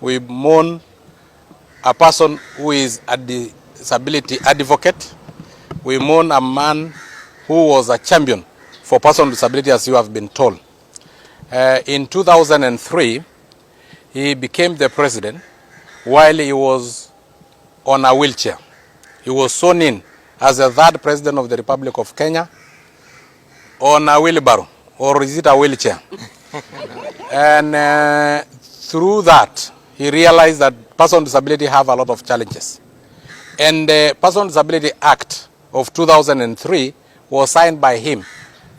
We mourn a person who is a disability advocate. We mourn a man who was a champion for persons with disability, as you have been told. In 2003, he became the president while he was on a wheelchair. He was sworn in as the third president of the Republic of Kenya on a wheelbarrow, or is it a wheelchair? And through that, he realized that persons with disability have a lot of challenges. And the Persons with Disability Act of 2003 was signed by him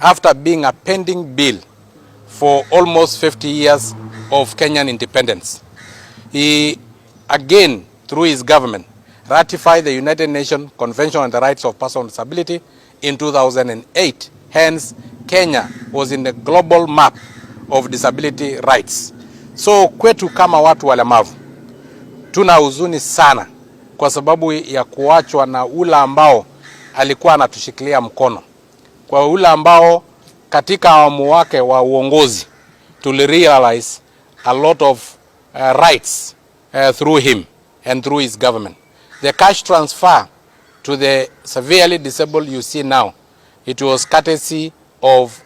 after being a pending bill for almost 50 years of Kenyan independence. He, again, through his government, ratified the United Nations Convention on the Rights of Persons with Disability in 2008. Hence, Kenya was in the global map of disability rights. So kwetu kama watu walemavu, tuna huzuni sana kwa sababu ya kuachwa na ule ambao alikuwa anatushikilia mkono. Kwa ule ambao katika awamu wake wa uongozi tulirealize a lot of rights through him and through his government. The cash transfer to the severely disabled you see now, it was courtesy of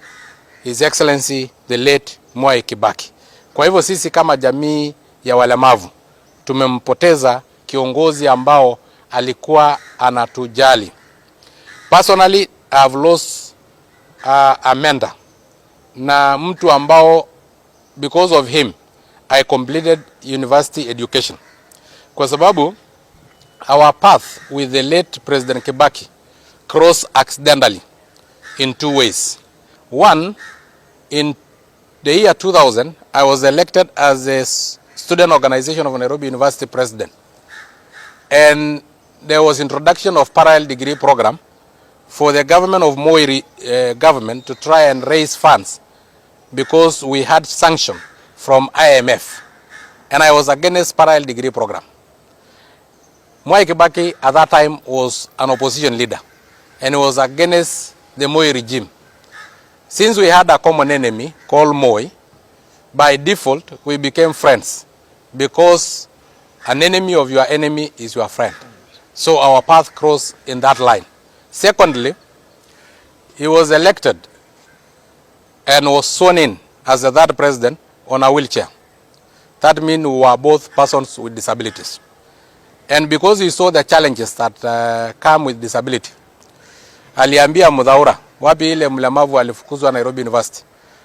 His Excellency the late Mwai Kibaki. Kwa hivyo sisi kama jamii ya walemavu tumempoteza kiongozi ambao alikuwa anatujali. Personally, I have lost a mentor na mtu ambao because of him I completed university education. Kwa sababu our path with the late President Kibaki crossed accidentally in two ways. One, in the year 2000, I was elected as a student organization of Nairobi University president. And there was introduction of parallel degree program for the government of Moi government to try and raise funds because we had sanction from IMF. And I was against parallel degree program. Mwai Kibaki at that time was an opposition leader and he was against the Moi regime. Since we had a common enemy called Moi, by default we became friends because an enemy of your enemy is your friend. So our path crossed in that line. Secondly, he was elected and was sworn in as the third president on a wheelchair. That means we were both persons with disabilities. And because he saw the challenges that come with disability, aliambia Mudhaura, wapi ile mlemavu alifukuzwa Nairobi University,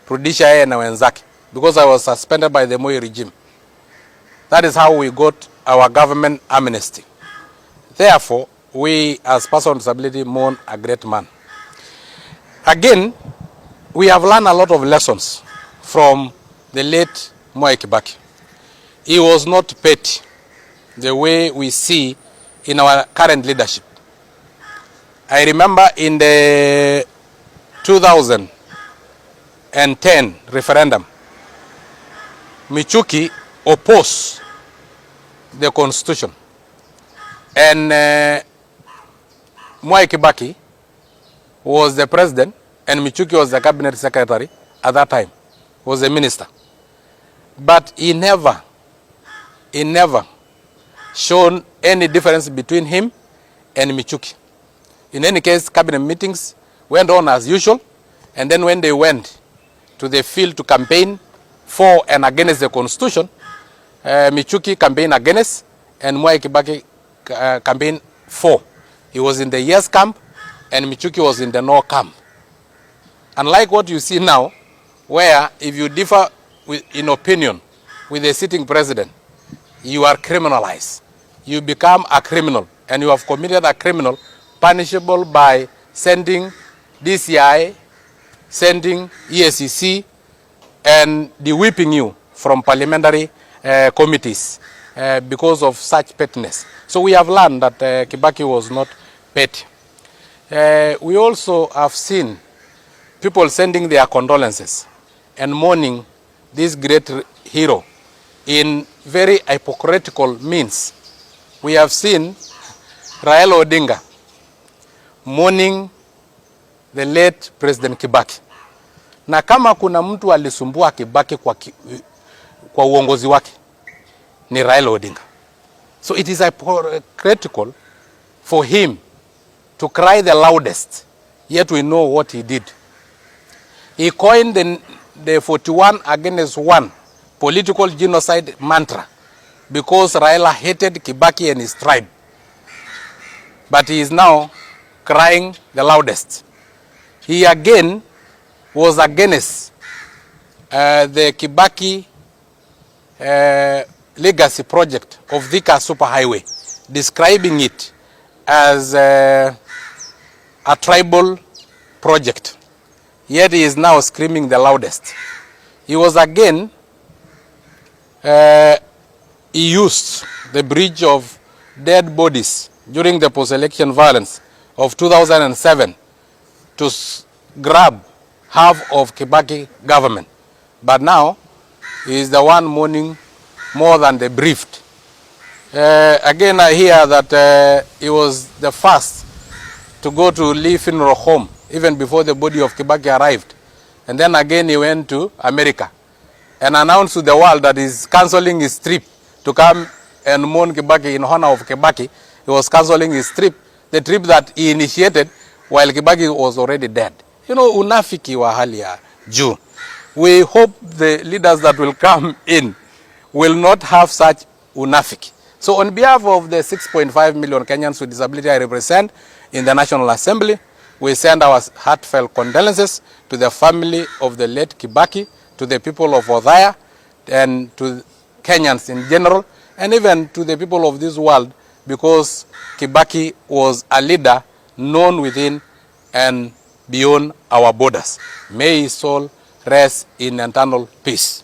rudisha yeye na wenzake, because I was suspended by the Moi regime. That is how we got our government amnesty. Therefore, we as persons with disability mourn a great man. Again, we have learned a lot of lessons from the late Mwai Kibaki. He was not petty the way we see in our current leadership. I remember in the 2010 referendum, Michuki opposed the constitution. And Mwai Kibaki was the president and Michuki was the cabinet secretary at that time, was a minister. But he never shown any difference between him and Michuki. In any case, cabinet meetings went on as usual, and then when they went to the field to campaign for and against the constitution, Michuki campaigned against and Mwai Kibaki campaigned for. He was in the yes camp and Michuki was in the no camp. Unlike what you see now, where if you differ in opinion with the sitting president, you are criminalized. You become a criminal, and you have committed a criminal punishable by sending DCI, sending ESCC, and de-whipping you from parliamentary committees because of such pettiness. So we have learned that Kibaki was not petty. We also have seen people sending their condolences and mourning this great hero in very hypocritical means. We have seen Raila Odinga mourning the late President Kibaki. Na kama kuna mtu alisumbua Kibaki kwa uongozi wake ni Raila Odinga. So it is hypocritical for him to cry the loudest, yet we know what he did. He coined the 41 against 1 political genocide mantra because Raila hated Kibaki and his tribe. But he is now crying the loudest. He again was against the Kibaki legacy project of Thika Superhighway, describing it as a tribal project. Yet he is now screaming the loudest. He was again, he used the bridge of dead bodies during the post-election violence of 2007 to grab half of Kibaki government. But now, he is the one mourning more than the briefed. Again, I hear that he was the first to go to Lee funeral home, even before the body of Kibaki arrived. And then again, he went to America and announced to the world that he's canceling his trip to come and mourn Kibaki in honor of Kibaki. He was canceling his trip, the trip that he initiated while Kibaki was already dead. You know, unafiki wa hali ya juu. We hope the leaders that will come in will not have such unafiki. So on behalf of the 6.5 million Kenyans with disability I represent in the National Assembly, we send our heartfelt condolences to the family of the late Kibaki, to the people of Othaya, and to Kenyans in general, and even to the people of this world, because Kibaki was a leader known within and beyond our borders. May his soul rest in eternal peace.